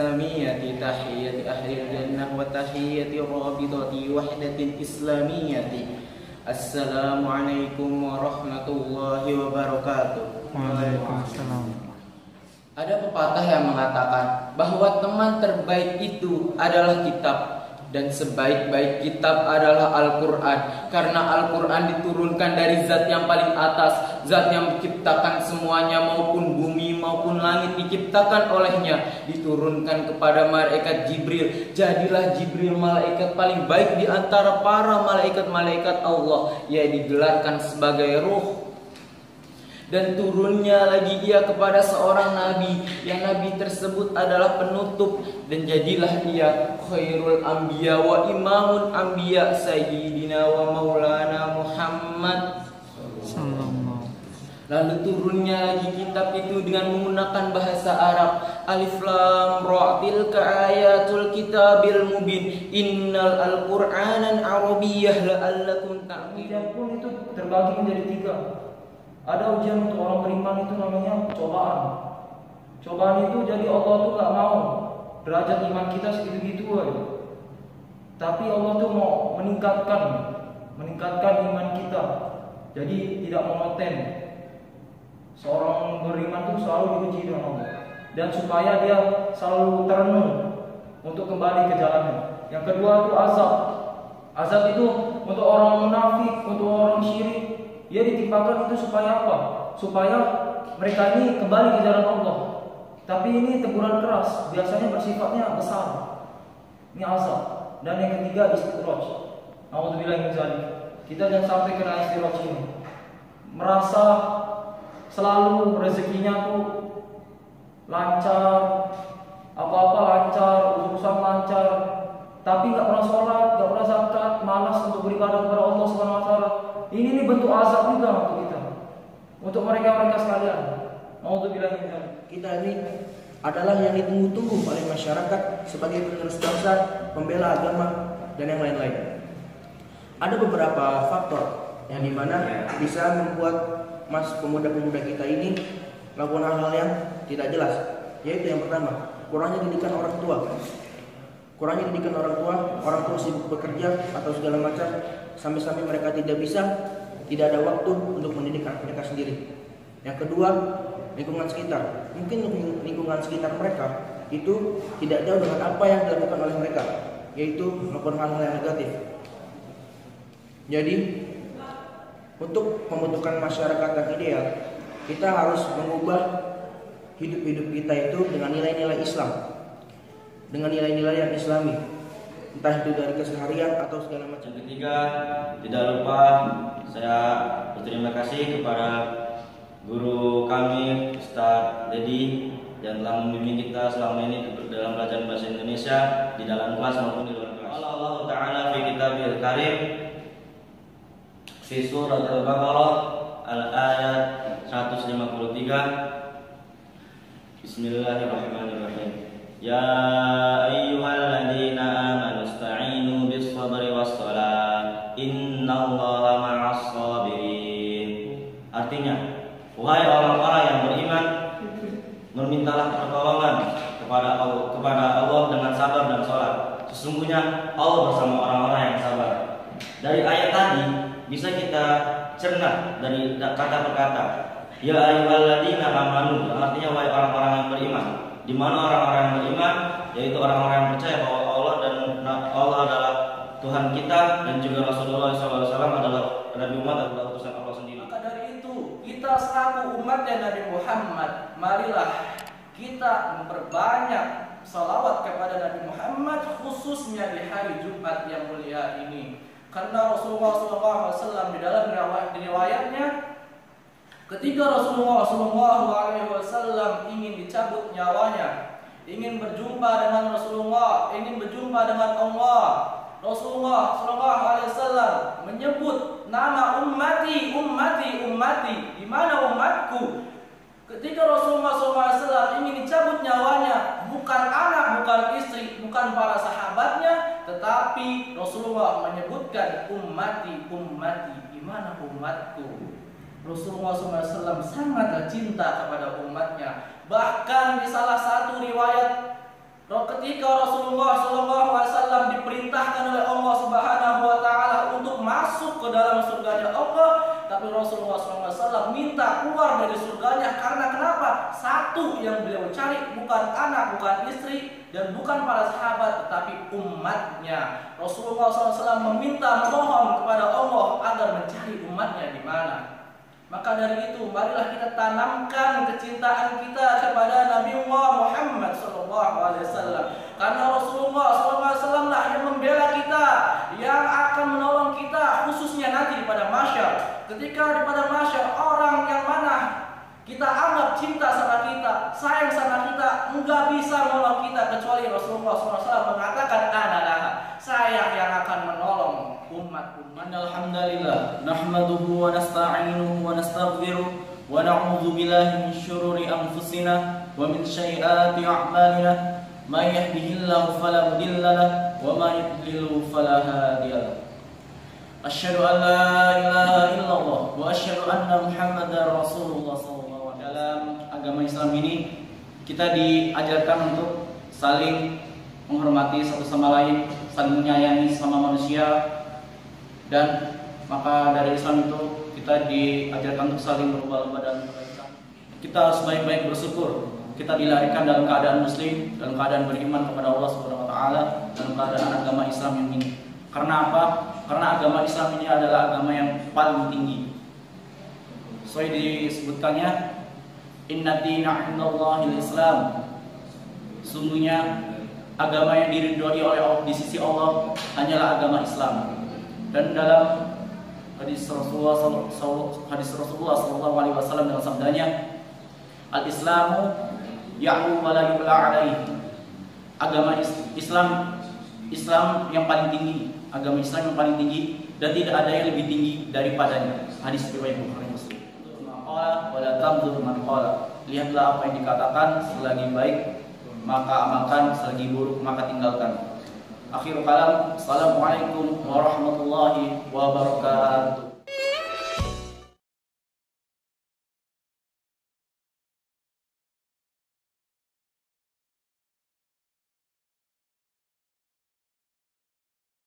samiyati tahiyyati ahlil jannah wa tahiyyati rabitati wahdatin islamiyati. Assalamualaikum warahmatullahi wabarakatuh. Waalaikumsalam. Ada pepatah yang mengatakan bahwa teman terbaik itu adalah kitab, dan sebaik-baik kitab adalah Al-Quran. Karena Al-Quran diturunkan dari zat yang paling atas, zat yang menciptakan semuanya, maupun bumi maupun langit diciptakan olehnya, diturunkan kepada malaikat Jibril. Jadilah Jibril malaikat paling baik di antara para malaikat-malaikat Allah. Ia digelarkan sebagai ruh. Dan turunnya lagi ia kepada seorang nabi, yang nabi tersebut adalah penutup, dan jadilah ia khairul anbiya wa imamun anbiya sayyidina wa maulana Muhammad. Lalu turunnya lagi kitab itu dengan menggunakan bahasa Arab. Alif lam ra tilka ayatul kitabil mubin innal alqur'anan arabiyyah la'allakum ta'qilun. Ujian pun itu terbagi menjadi 3. Ada ujian untuk orang beriman, itu namanya cobaan. Cobaan itu jadi Allah tuh gak mau derajat iman kita segitu-gitu aja. Tapi Allah tuh mau meningkatkan iman kita. Jadi tidak monoton. Seorang beriman tuh selalu diuji dengan Allah, dan supaya dia selalu terenung untuk kembali ke jalannya. Yang kedua itu azab. Azab itu untuk orang munafik, untuk orang syirik. Dia ditimpakan itu supaya apa? Supaya mereka ini kembali ke jalan Allah. Tapi ini teguran keras, biasanya bersifatnya besar. Ini azab. Dan yang ketiga istidraj. Nauzubillah min dzalik. Kita jangan sampai kena istidraj ini. Merasa selalu rezekinya tuh lancar, apa-apa lancar, urusan lancar, tapi nggak pernah sholat, nggak pernah zakat, malas untuk beribadah kepada Allah Subhanahu Wa Taala. Ini bentuk azab juga untuk kita, untuk mereka sekalian. Nauzubillah min dzalik. Kita ini adalah yang ditunggu-tunggu oleh masyarakat sebagai penerus bangsa, pembela agama, dan yang lain-lain. Ada beberapa faktor yang dimana bisa membuat pemuda-pemuda kita ini melakukan hal-hal yang tidak jelas. Yaitu yang pertama, kurangnya didikan orang tua. Kurangnya didikan orang tua sibuk bekerja atau segala macam, sampai-sampai mereka tidak ada waktu untuk mendidik anak mereka sendiri. Yang kedua, lingkungan sekitar. Mungkin lingkungan sekitar mereka itu tidak jauh dengan apa yang dilakukan oleh mereka, yaitu melakukan hal-hal yang negatif. Jadi, untuk membentukkan masyarakat yang ideal, kita harus mengubah hidup kita itu dengan nilai-nilai Islam, dengan nilai-nilai yang Islami, entah itu dari keseharian atau segala macam. Yang ketiga, tidak lupa saya berterima kasih kepada guru kami Ustaz Dedi yang telah membimbing kita selama ini dalam pelajaran bahasa Indonesia di dalam kelas maupun di luar kelas. Allah Ta'ala fi kitabil karim fi surat Al-Baqarah al-ayat 153. Bismillahirrahmanirrahim. Ya ayyuhalladzina amanu ista'inu bis-sabri was-shalah innallaha ma'as sabirin. Artinya, wahai orang-orang yang beriman, memintalah pertolongan kepada Allah dengan sabar dan sholat. Sesungguhnya Allah bersama orang-orang yang sabar. Dari ayat tadi bisa kita cerna dari kata per kata. Ya ayyuhalladzina amanu, artinya wahai orang-orang yang beriman. Di mana orang-orang yang beriman, yaitu orang-orang yang percaya bahwa Allah adalah Tuhan kita, dan juga Rasulullah SAW adalah Nabi Muhammad adalah utusan Allah sendiri. Maka dari itu, kita selaku umatnya Nabi Muhammad, marilah kita memperbanyak salawat kepada Nabi Muhammad, khususnya di hari Jumat yang mulia ini. Karena Rasulullah SAW di dalam riwayatnya, ketika Rasulullah SAW ingin dicabut nyawanya, ingin berjumpa dengan Rasulullah, ingin berjumpa dengan Allah, Rasulullah SAW menyebut nama ummati, di mana umatku? Ketika Rasulullah SAW ingin dicabut nyawanya, bukan anak, bukan istri, bukan para sahabatnya, tetapi Rasulullah menyebutkan ummati, di mana umatku? Rasulullah SAW sangatlah cinta kepada umatnya. Bahkan di salah satu riwayat Ketika Rasulullah SAW diperintahkan oleh Allah Subhanahu wa Ta'ala untuk masuk ke dalam surganya Allah, tapi Rasulullah SAW minta keluar dari surganya karena kenapa? Satu yang beliau cari bukan anak, bukan istri, dan bukan para sahabat, tetapi umatnya. Rasulullah SAW meminta, memohon kepada Allah agar mencari umatnya di mana. Maka dari itu, marilah kita tanamkan kecintaan kita kepada Nabi Muhammad SAW. Karena Rasulullah SAW lah yang membela kita, yang akan menolong kita, khususnya nanti pada mahsyar. Ketika di pada mahsyar, orang yang mana kita anggap cinta sama kita, sayang sama kita, enggak bisa menolong kita kecuali Rasulullah SAW mengatakan, "Analah, saya yang akan menolong umat-umat." Alhamdulillah, nahmaduhu wa nasta'inuhu wa nastaghfiruh wa na'udzu billahi min syururi anfusina wa min sayyiati a'malina. May yahdihillahu fala mudilla lahu wa may yudlil fala hadiya lahu. Asyhadu an la ilaha illallah wa asyhadu anna Muhammadar Rasulullah sallallahu alaihi wasallam. Dalam agama Islam ini kita diajarkan untuk saling menghormati satu sama lain, saling menyayangi sama manusia. Dan maka dari Islam itu kita diajarkan untuk saling berlomba-lomba dalam kebaikan. Kita harus baik-baik bersyukur. Kita dilahirkan dalam keadaan muslim, dalam keadaan beriman kepada Allah Subhanahu wa Ta'ala, dalam keadaan agama Islam yang ini. Karena apa? Karena agama Islam ini adalah agama yang paling tinggi. Sesuai disebutkannya, Inna dina indallahil Islam. Sungguhnya agama yang diridhoi oleh Allah di sisi Allah hanyalah agama Islam. Dan dalam hadis Rasulullah SAW dalam sabdanya, al-Islamu ya'lu wa la yu'la alaihi. Agama Islam yang paling tinggi, agama Islam yang paling tinggi dan tidak ada yang lebih tinggi daripadanya. Hadis riwayat Bukhari Muslim. Maqala wa la tamdur man qala. Lihatlah apa yang dikatakan, selagi baik maka amalkan, selagi buruk maka tinggalkan. Akhirul kalam, assalamualaikum warahmatullahi wabarakatuh.